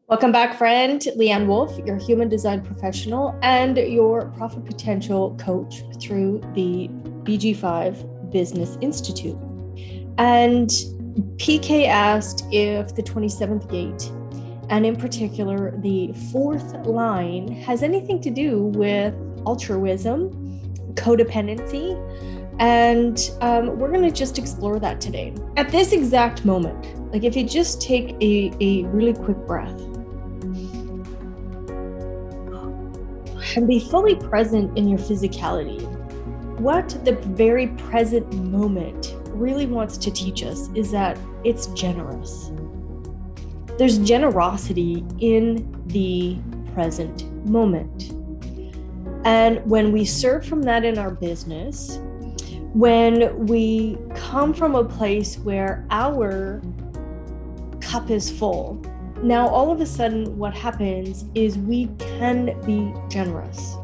Welcome back, friend. Leann Wolff, your human design professional and your profit potential coach through the BG5 Business Institute. And PK asked if the 27th gate, and in particular the fourth line, has anything to do with altruism, codependency, and we're going to just explore that today. At this exact moment, like if you just take a really quick breath, and be fully present in your physicality. What the very present moment really wants to teach us is that it's generous. There's generosity in the present moment. And when we serve from that in our business, when we come from a place where our cup is full, now, all of a sudden, what happens is we can be generous.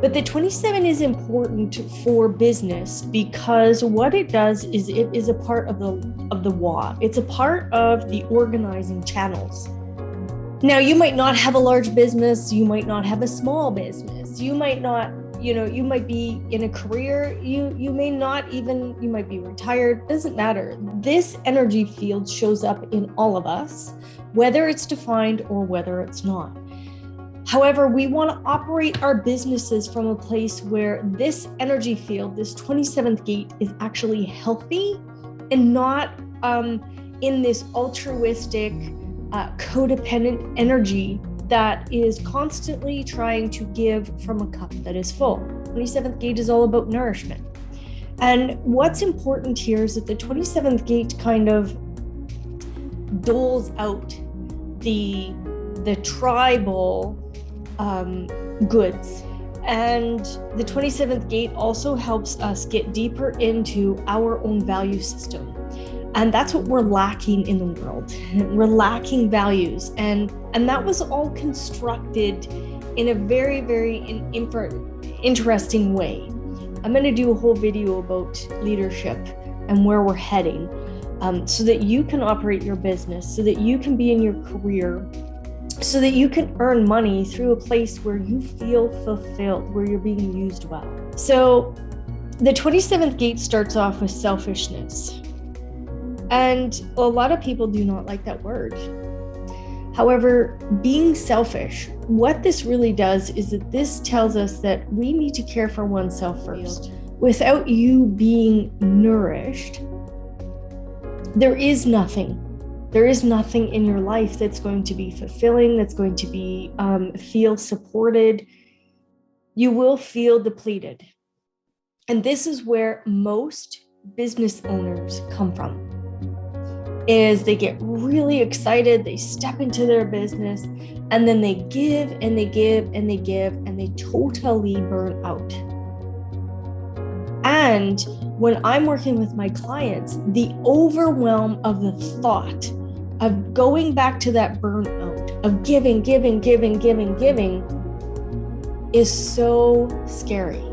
But the 27 is important for business because what it does is it is a part of the WA. It's a part of the organizing channels. Now, you might not have a large business. You might not have a small business. You might not, you might be in a career. You might be retired. Doesn't matter. This energy field shows up in all of us, whether it's defined or whether it's not. However, we want to operate our businesses from a place where this energy field, this 27th gate, is actually healthy and not in this altruistic, codependent energy that is constantly trying to give from a cup that is full. 27th gate is all about nourishment. And what's important here is that the 27th gate kind of doles out the tribal goods. And the 27th gate also helps us get deeper into our own value system. And that's what we're lacking in the world. We're lacking values. And that was all constructed in a very, very interesting way. I'm going to do a whole video about leadership and where we're heading, so that you can operate your business, so that you can be in your career, so that you can earn money through a place where you feel fulfilled, where you're being used well. So the 27th gate starts off with selfishness. And a lot of people do not like that word. However, being selfish, what this really does is that this tells us that we need to care for oneself first. Without you being nourished, there is nothing. There is nothing in your life that's going to be fulfilling, that's going to be feel supported. You will feel depleted. And this is where most business owners come from, is they get really excited, they step into their business, and then they give and they give and they give, and they totally burn out. And when I'm working with my clients, the overwhelm of the thought of going back to that burnout, of giving is so scary.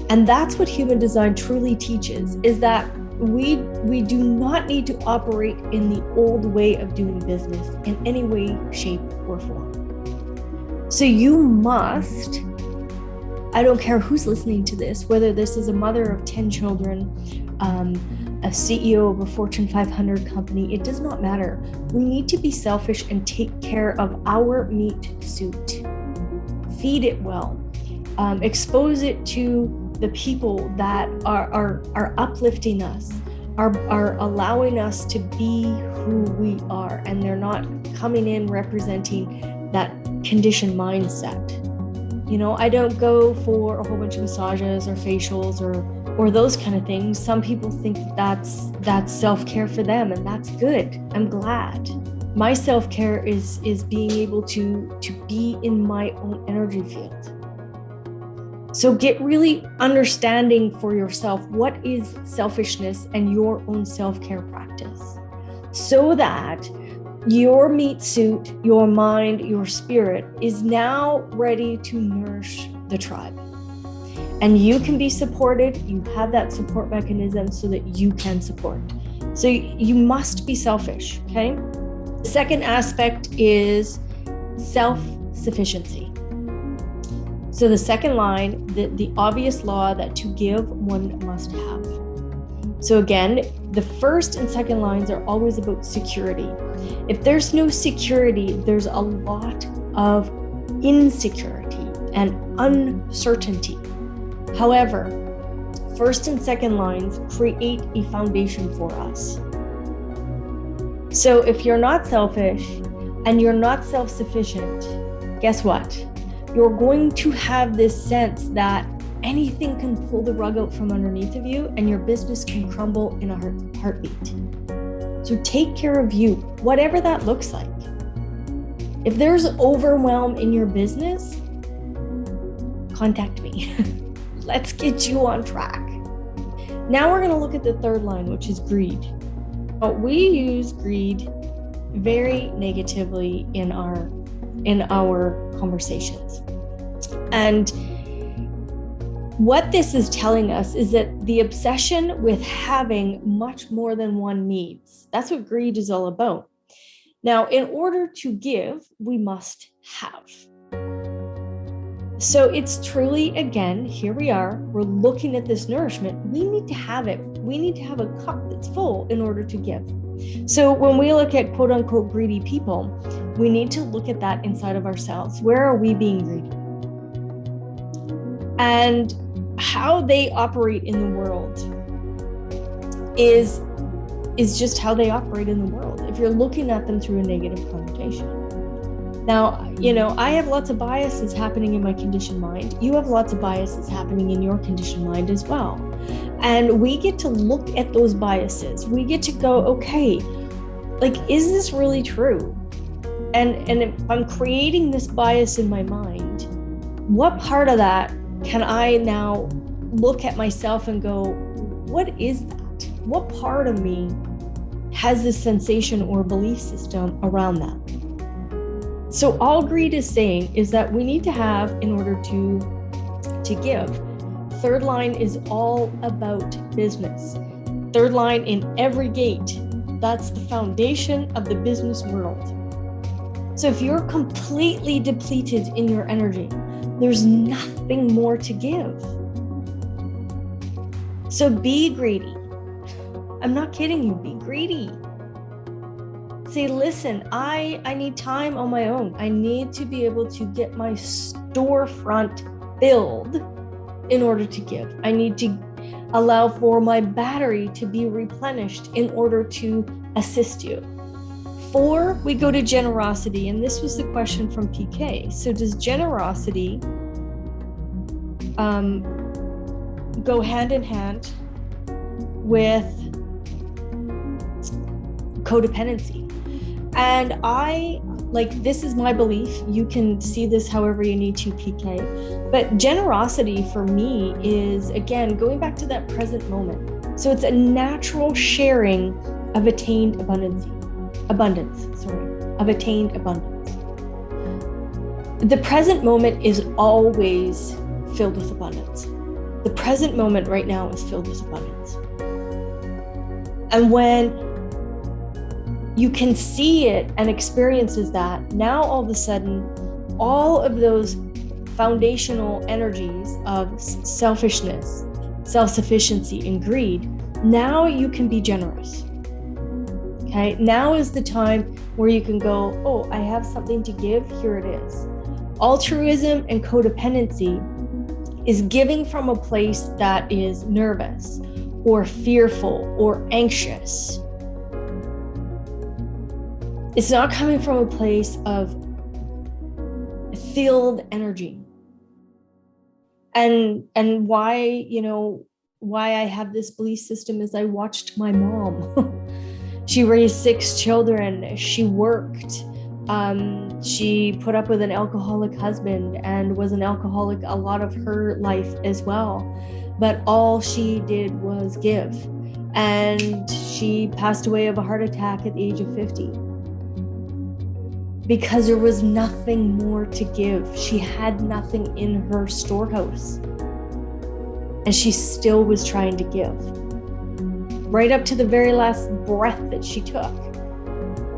And that's what human design truly teaches, is that we do not need to operate in the old way of doing business in any way, shape, or form. So you must, I don't care who's listening to this, whether this is a mother of 10 children, a CEO of a Fortune 500 company, it does not matter. We need to be selfish and take care of our meat suit. Feed it well. Expose it to the people that are uplifting us, are allowing us to be who we are, and they're not coming in representing that conditioned mindset. I don't go for a whole bunch of massages or facials or those kind of things. Some people think that's self-care for them, and that's good. I'm glad. My self-care is being able to be in my own energy field. So get really understanding for yourself what is selfishness and your own self-care practice, so that your meat suit, your mind, your spirit is now ready to nourish the tribe. And you can be supported. You have that support mechanism so that you can support. So you must be selfish, okay? The second aspect is self-sufficiency. So the second line, the obvious law that to give, one must have. So again, the first and second lines are always about security. If there's no security, there's a lot of insecurity and uncertainty. However, first and second lines create a foundation for us. So if you're not selfish and you're not self-sufficient, guess what? You're going to have this sense that anything can pull the rug out from underneath of you and your business can crumble in a heartbeat. So take care of you, whatever that looks like. If there's overwhelm in your business, contact me. Let's get you on track. Now we're going to look at the third line, which is greed. We use greed very negatively in our conversations. And what this is telling us is that the obsession with having much more than one needs, that's what greed is all about. Now, in order to give, we must have. So it's truly, again, here we are, we're looking at this nourishment. We need to have it. We need to have a cup that's full in order to give. So when we look at quote unquote greedy people, we need to look at that inside of ourselves. Where are we being greedy? And how they operate in the world is just how they operate in the world. If you're looking at them through a negative connotation. Now, I have lots of biases happening in my conditioned mind. You have lots of biases happening in your conditioned mind as well. And we get to look at those biases. We get to go, okay, is this really true? And if I'm creating this bias in my mind, what part of that can I now look at myself and go, what is that? What part of me has this sensation or belief system around that? So all greed is saying is that we need to have in order to give. Third line is all about business. Third line in every gate, that's the foundation of the business world. So if you're completely depleted in your energy, there's nothing more to give. So be greedy. I'm not kidding you, be greedy. Say, listen, I need time on my own. I need to be able to get my storefront filled in order to give. I need to allow for my battery to be replenished in order to assist you. 4, we go to generosity, and this was the question from PK. So does generosity go hand in hand with codependency? And this is my belief. You can see this however you need to, PK. But generosity for me is, again, going back to that present moment. So it's a natural sharing of attained abundance. The present moment is always filled with abundance. The present moment right now is filled with abundance. And when you can see it and experiences that, now all of a sudden, all of those foundational energies of selfishness, self-sufficiency, and greed, now you can be generous. Okay, now is the time where you can go, oh, I have something to give, here it is. Altruism and codependency is giving from a place that is nervous or fearful or anxious. It's not coming from a place of filled energy. And why I have this belief system is I watched my mom. She raised 6 children. She worked. She put up with an alcoholic husband and was an alcoholic a lot of her life as well. But all she did was give. And she passed away of a heart attack at the age of 50. Because there was nothing more to give. She had nothing in her storehouse. And she still was trying to give. Right up to the very last breath that she took,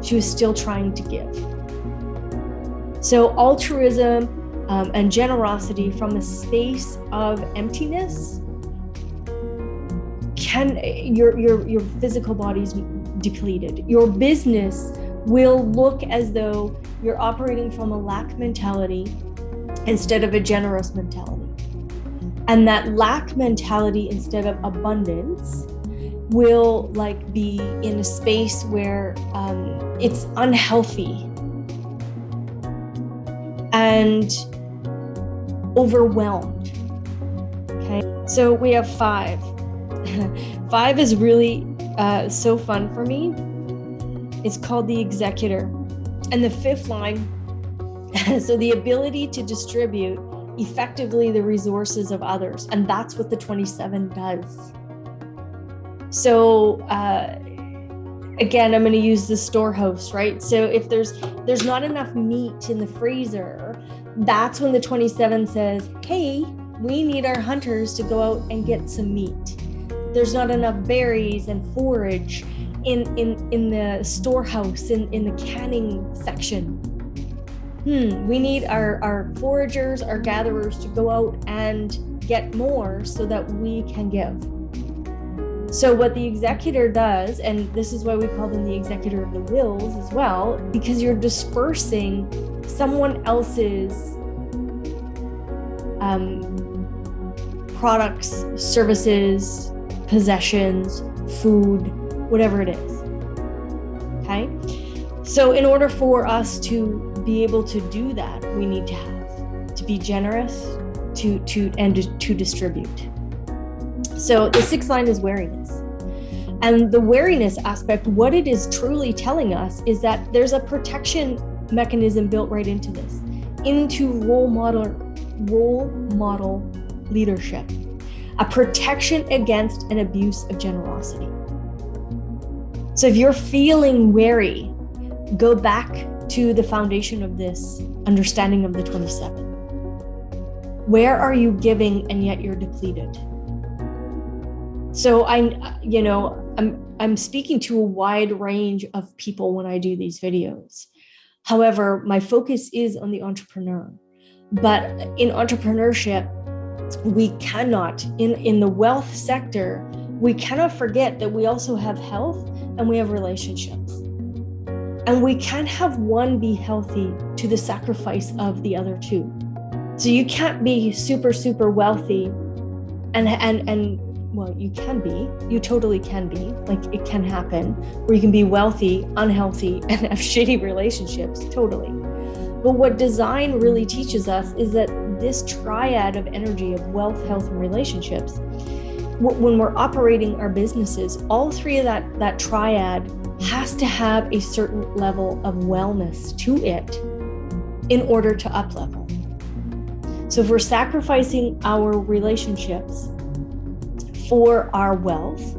she was still trying to give. So altruism and generosity from a space of emptiness, your physical body's depleted. Your business will look as though you're operating from a lack mentality instead of a generous mentality. And that lack mentality instead of abundance will be in a space where it's unhealthy and overwhelmed. Okay, so we have 5. 5 is really so fun for me. It's called the Executor. And the 5th line, so the ability to distribute effectively the resources of others. And that's what the 27 does. So again, I'm going to use the storehouse, right? So if there's not enough meat in the freezer, that's when the 27 says, hey, we need our hunters to go out and get some meat. There's not enough berries and forage in the storehouse, in the canning section. We need our foragers, our gatherers to go out and get more so that we can give. So what the Executor does, and this is why we call them the Executor of the wills as well, because you're dispersing someone else's products, services, possessions, food, whatever it is. Okay? So in order for us to be able to do that, we need to be generous, to distribute. So the 6th line is wariness. And the wariness aspect, what it is truly telling us is that there's a protection mechanism built right into this, into role model leadership, a protection against an abuse of generosity. So if you're feeling wary, go back to the foundation of this understanding of the 27. Where are you giving and yet you're depleted? So I'm speaking to a wide range of people when I do these videos. However, my focus is on the entrepreneur. But in entrepreneurship, we cannot, in the wealth sector, we cannot forget that we also have health and we have relationships. And we can't have one be healthy to the sacrifice of the other two. So you can't be super, super wealthy and well, you can be, you totally can be, it can happen, where you can be wealthy, unhealthy, and have shitty relationships, totally. But what design really teaches us is that this triad of energy of wealth, health, and relationships, when we're operating our businesses, all 3 of that triad has to have a certain level of wellness to it in order to up-level. So if we're sacrificing our relationships for our wealth,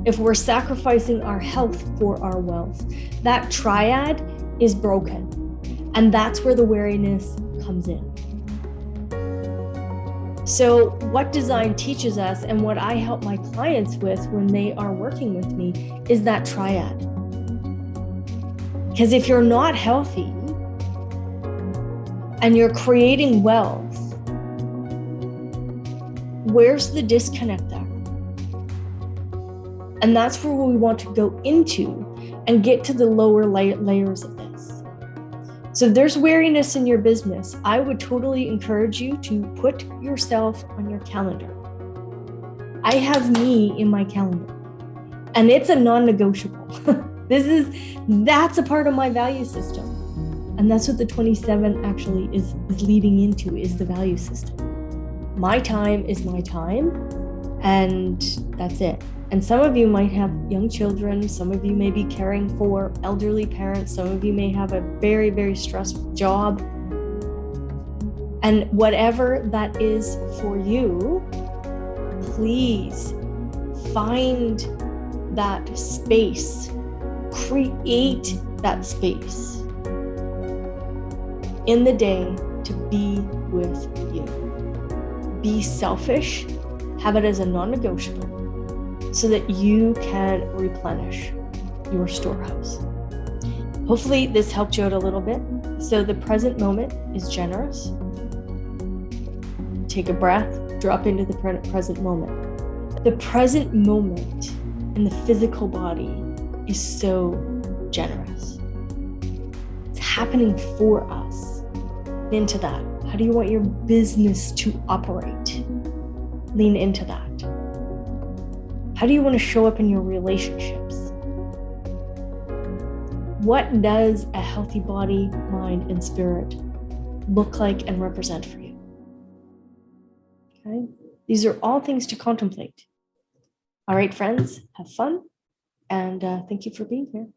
if we're sacrificing our health for our wealth, that triad is broken. And that's where the wariness comes in. So what design teaches us and what I help my clients with when they are working with me is that triad. Because if you're not healthy and you're creating wealth, where's the disconnect there? And that's where we want to go into and get to the lower layers of this. So if there's wariness in your business, I would totally encourage you to put yourself on your calendar. I have me in my calendar, and it's a non-negotiable. That's a part of my value system. And that's what the 27 actually is leading into, is the value system. My time is my time, and that's it. And some of you might have young children. Some of you may be caring for elderly parents. Some of you may have a very, very stressful job. And whatever that is for you, please find that space. Create that space in the day to be with you. Be selfish. Have it as a non-negotiable, so that you can replenish your storehouse. Hopefully this helped you out a little bit. So the present moment is generous. Take a breath, drop into the present moment. The present moment in the physical body is so generous. It's happening for us. Into that. How do you want your business to operate? Lean into that. How do you want to show up in your relationships? What does a healthy body, mind, and spirit look like and represent for you? Okay. These are all things to contemplate. All right, friends, have fun. And thank you for being here.